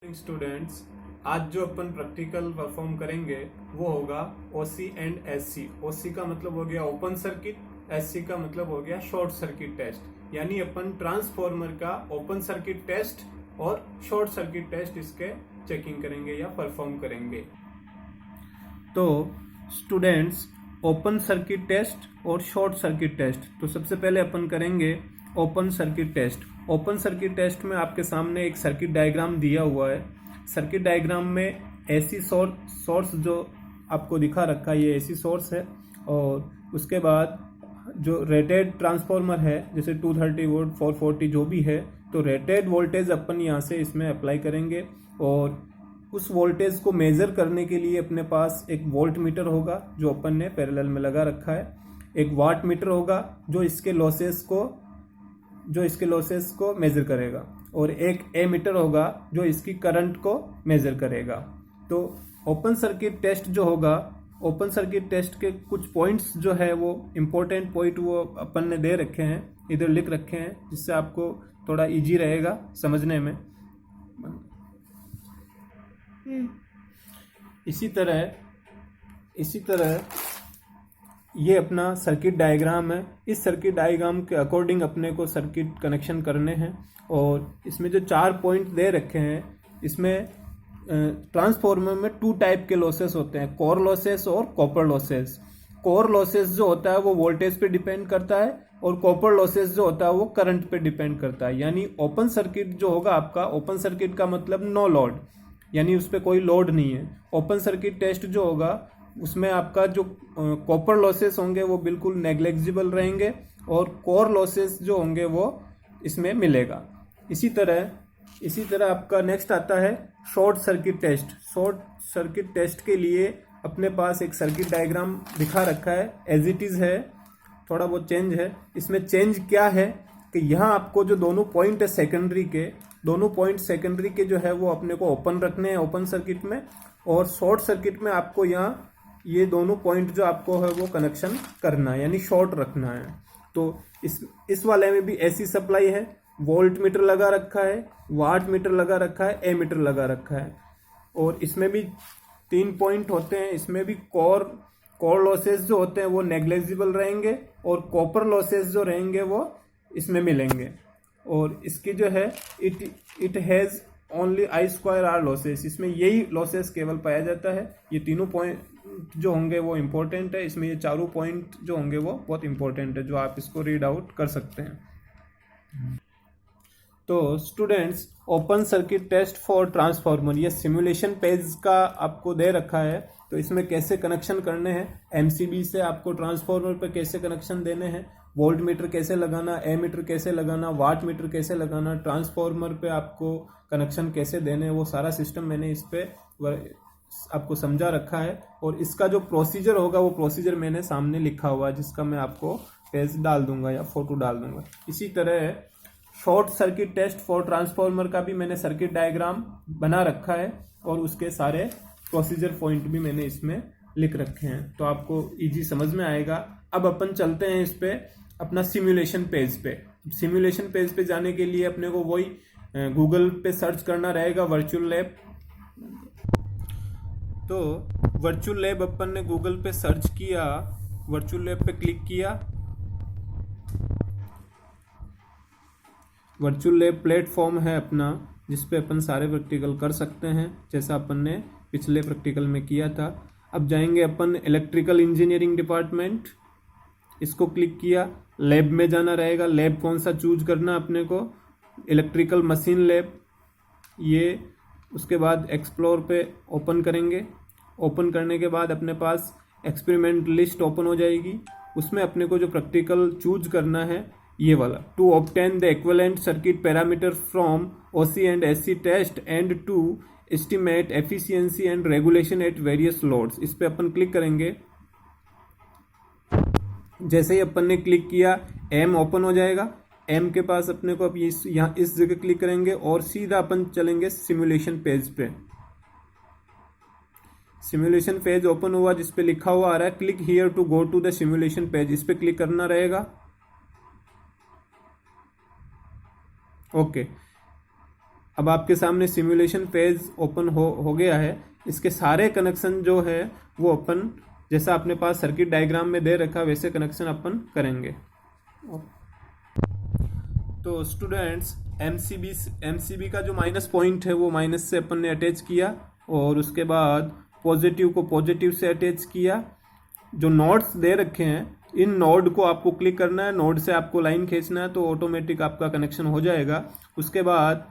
Students, आज जो अपन practical perform करेंगे वो होगा ओसी एंड एससी। ओसी का मतलब हो गया ओपन सर्किट, एससी का मतलब हो गया शॉर्ट सर्किट टेस्ट। यानी अपन ट्रांसफॉर्मर का ओपन सर्किट टेस्ट और शॉर्ट सर्किट टेस्ट इसके चेकिंग करेंगे या परफॉर्म करेंगे। तो स्टूडेंट्स, ओपन सर्किट टेस्ट और शॉर्ट सर्किट टेस्ट, तो सबसे पहले अपन करेंगे open circuit test. Open circuit test में आपके सामने एक सर्किट डायग्राम दिया हुआ है। सर्किट डायग्राम में एसी सोर्स जो आपको दिखा रखा है, ये एसी सोर्स है। और उसके बाद जो रेटेड ट्रांसफॉर्मर है, जैसे 230 वोल्ट 440 जो भी है, तो रेटेड वोल्टेज अपन यहाँ से इसमें अप्लाई करेंगे। और उस वोल्टेज को मेजर करने के लिए अपने पास एक वोल्ट मीटर होगा जो अपन ने पैरेलल में लगा रखा है। एक वाट मीटर होगा जो इसके लॉसेस को मेजर करेगा। और एक ए मीटर होगा जो इसकी करंट को मेजर करेगा। तो ओपन सर्किट टेस्ट जो होगा, ओपन सर्किट टेस्ट के कुछ पॉइंट्स जो है वो इम्पोर्टेंट पॉइंट वो अपन ने दे रखे हैं, इधर लिख रखे हैं, जिससे आपको थोड़ा इजी रहेगा समझने में। इसी तरह ये अपना सर्किट डायग्राम है। इस सर्किट डायग्राम के अकॉर्डिंग अपने को सर्किट कनेक्शन करने हैं। और इसमें जो 4 पॉइंट दे रखे हैं, इसमें ट्रांसफॉर्मर में 2 टाइप के लॉसेस होते हैं, कोर लॉसेस और कॉपर लॉसेस। कोर लॉसेस जो होता है वो वोल्टेज पे डिपेंड करता है, और कॉपर लॉसेस जो होता है वो करंट पे डिपेंड करता है। यानी ओपन सर्किट जो होगा आपका, ओपन सर्किट का मतलब नो लोड, यानी उस पर कोई लोड नहीं है। ओपन सर्किट टेस्ट जो होगा उसमें आपका जो कॉपर लॉसेस होंगे वो बिल्कुल नेग्लेजिबल रहेंगे, और कोर लॉसेस जो होंगे वो इसमें मिलेगा। इसी तरह आपका नेक्स्ट आता है short circuit test. Short circuit test के लिए अपने पास एक सर्किट डायग्राम दिखा रखा है, एज इट इज़ है, थोड़ा बहुत चेंज है। इसमें चेंज क्या है कि यहाँ आपको जो दोनों पॉइंट है सेकेंडरी के जो है वो अपने को ओपन रखने हैं ओपन सर्किट में, और शॉर्ट सर्किट में आपको यहाँ ये दोनों पॉइंट जो आपको है वो कनेक्शन करना है, यानी शॉर्ट रखना है। तो इस वाले में भी ऐसी सप्लाई है, वोल्ट मीटर लगा रखा है, वाट मीटर लगा रखा है, ए मीटर लगा रखा है। और इसमें भी 3 पॉइंट होते हैं। इसमें भी कोर लॉसेस जो होते हैं वो नेग्लेजिबल रहेंगे, और कॉपर लॉसेस जो रहेंगे वो इसमें मिलेंगे। और इसकी जो है it has only I2R losses, इसमें यही लॉसेस केवल पाया जाता है। ये तीनों पॉइंट जो होंगे वो इम्पोर्टेंट है। इसमें ये चारों पॉइंट जो होंगे वो बहुत इम्पोर्टेंट है, जो आप इसको रीड आउट कर सकते हैं। तो students, open circuit test for transformer, ये सिमुलेशन पेज का आपको दे रखा है। तो इसमें कैसे कनेक्शन करने हैं, एमसीबी से आपको ट्रांसफार्मर पे कैसे कनेक्शन देने हैं, वोल्ट मीटर कैसे लगाना, ए मीटर कैसे लगाना, वाट मीटर कैसे लगाना, ट्रांसफार्मर पे आपको कनेक्शन कैसे देने हैं, वो सारा सिस्टम मैंने इस पे आपको समझा रखा है। और इसका जो प्रोसीजर होगा वो प्रोसीजर मैंने सामने लिखा हुआ है, जिसका मैं आपको पेज डाल दूंगा या फोटो डाल दूंगा। इसी तरह short circuit test for transformer का भी मैंने सर्किट डायग्राम बना रखा है, और उसके सारे प्रोसीजर पॉइंट भी मैंने इसमें लिख रखे हैं, तो आपको इजी समझ में आएगा। अब अपन चलते हैं इस पे अपना सिमुलेशन पेज पे। सिमुलेशन पेज पे जाने के लिए अपने को वही गूगल पे सर्च करना रहेगा, वर्चुअल लैब। तो वर्चुअल लैब अपन ने गूगल पे सर्च किया, वर्चुअल लैब पे क्लिक किया। वर्चुअल लैब प्लेटफॉर्म है अपना, जिस पे अपन सारे प्रैक्टिकल कर सकते हैं, जैसा अपन ने पिछले प्रैक्टिकल में किया था। अब जाएंगे अपन इलेक्ट्रिकल इंजीनियरिंग डिपार्टमेंट, इसको क्लिक किया। लैब में जाना रहेगा, लैब कौन सा चूज करना अपने को, इलेक्ट्रिकल मशीन लैब। ये उसके बाद एक्सप्लोर पे ओपन करेंगे। ओपन करने के बाद अपने पास एक्सपेरिमेंट लिस्ट ओपन हो जाएगी। उसमें अपने को जो प्रैक्टिकल चूज करना है ये वाला, to obtain the equivalent circuit parameter from OC and SC test and to estimate efficiency and regulation at various loads, इस पे अपन क्लिक करेंगे। जैसे ही अपन ने क्लिक किया, एम ओपन हो जाएगा। एम के पास अपने को अब यहाँ इस जगह क्लिक करेंगे और सीधा अपन चलेंगे सिमुलेशन पेज पे। सिमुलेशन पेज ओपन हुआ, जिस पे लिखा हुआ आ रहा है click here to go to the simulation page, इस पे क्लिक करना रहेगा। ओके, अब आपके सामने सिमुलेशन फेज ओपन हो गया है। इसके सारे कनेक्शन जो है वो अपन जैसा अपने पास सर्किट डायग्राम में दे रखा वैसे कनेक्शन अपन करेंगे। तो स्टूडेंट्स एमसीबी का जो माइनस पॉइंट है वो माइनस से अपन ने अटैच किया और उसके बाद पॉजिटिव को पॉजिटिव से अटैच किया। जो नोड्स दे रखे हैं इन नोड को आपको क्लिक करना है, नोड से आपको लाइन खींचना है तो ऑटोमेटिक आपका कनेक्शन हो जाएगा। उसके बाद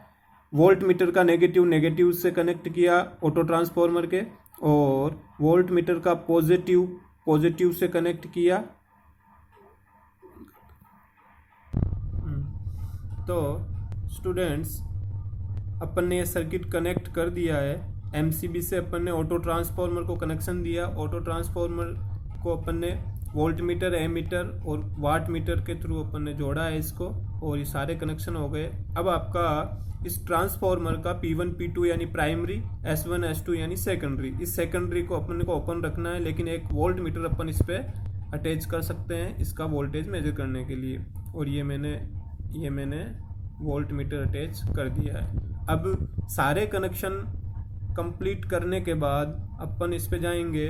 वोल्ट मीटर का नेगेटिव से कनेक्ट किया ऑटो ट्रांसफॉर्मर के, और वोल्ट मीटर का पॉजिटिव से कनेक्ट किया। तो स्टूडेंट्स अपन ने ये सर्किट कनेक्ट कर दिया है। एमसीबी से अपन ने ऑटो ट्रांसफॉर्मर को कनेक्शन दिया, ऑटो ट्रांसफॉर्मर को अपन ने वोल्ट मीटर, एमीटर और वाट मीटर के थ्रू अपन ने जोड़ा है इसको, और ये सारे कनेक्शन हो गए। अब आपका इस ट्रांसफॉर्मर का P1 P2 यानी प्राइमरी, S1 S2 यानी सेकेंडरी, इस सेकेंडरी को अपन को ओपन रखना है, लेकिन एक वोल्ट मीटर अपन इस पर अटैच कर सकते हैं इसका वोल्टेज मेजर करने के लिए। और ये मैंने वोल्ट मीटर अटैच कर दिया है। अब सारे कनेक्शन कंप्लीट करने के बाद अपन इस पे जाएंगे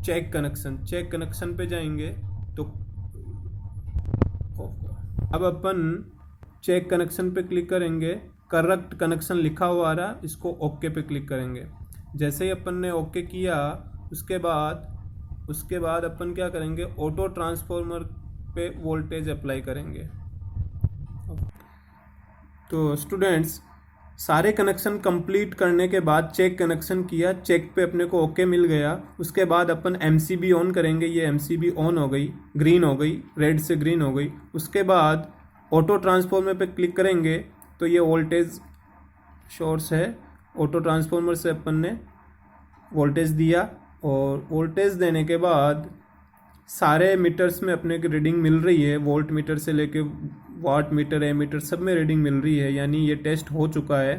चेक कनेक्शन पे जाएंगे। तो अब अपन चेक कनेक्शन पे क्लिक करेंगे, करेक्ट कनेक्शन लिखा हुआ आ रहा, इसको ओके पे क्लिक करेंगे। जैसे ही अपन ने ओके किया उसके बाद अपन क्या करेंगे, ऑटो ट्रांसफॉर्मर पे वोल्टेज अप्लाई करेंगे। तो स्टूडेंट्स सारे कनेक्शन कंप्लीट करने के बाद चेक कनेक्शन किया, चेक पे अपने को ओके मिल गया। उसके बाद अपन एमसीबी ऑन करेंगे, ये एमसीबी ऑन हो गई, ग्रीन हो गई, रेड से ग्रीन हो गई। उसके बाद ऑटो ट्रांसफॉर्मर पे क्लिक करेंगे तो ये वोल्टेज सोर्स है, ऑटो ट्रांसफॉर्मर से अपन ने वोल्टेज दिया, और वोल्टेज देने के बाद सारे मीटर्स में अपने की रीडिंग मिल रही है, वोल्ट मीटर से लेके वाट मीटर, एमीटर सब में रीडिंग मिल रही है, यानी ये टेस्ट हो चुका है।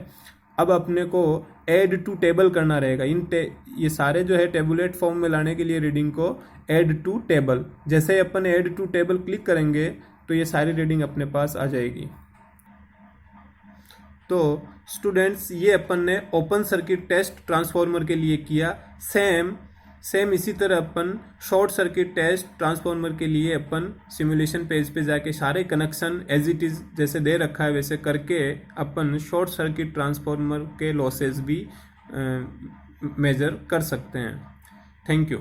अब अपने को ऐड टू टेबल करना रहेगा। ये सारे जो है टेबुलेट फॉर्म में लाने के लिए रीडिंग को ऐड टू टेबल, जैसे अपन ऐड टू टेबल क्लिक करेंगे तो ये सारी रीडिंग अपने पास आ जाएगी। तो स्टूडेंट्स ये अपन ने ओपन सर्किट टेस्ट ट्रांसफॉर्मर के लिए किया। सेम इसी तरह अपन शॉर्ट सर्किट टेस्ट ट्रांसफॉर्मर के लिए अपन सिमुलेशन पेज पे जाके सारे कनेक्शन एज इट इज़ जैसे दे रखा है वैसे करके अपन शॉर्ट सर्किट ट्रांसफॉर्मर के लॉसेस भी मेजर कर सकते हैं। Thank you.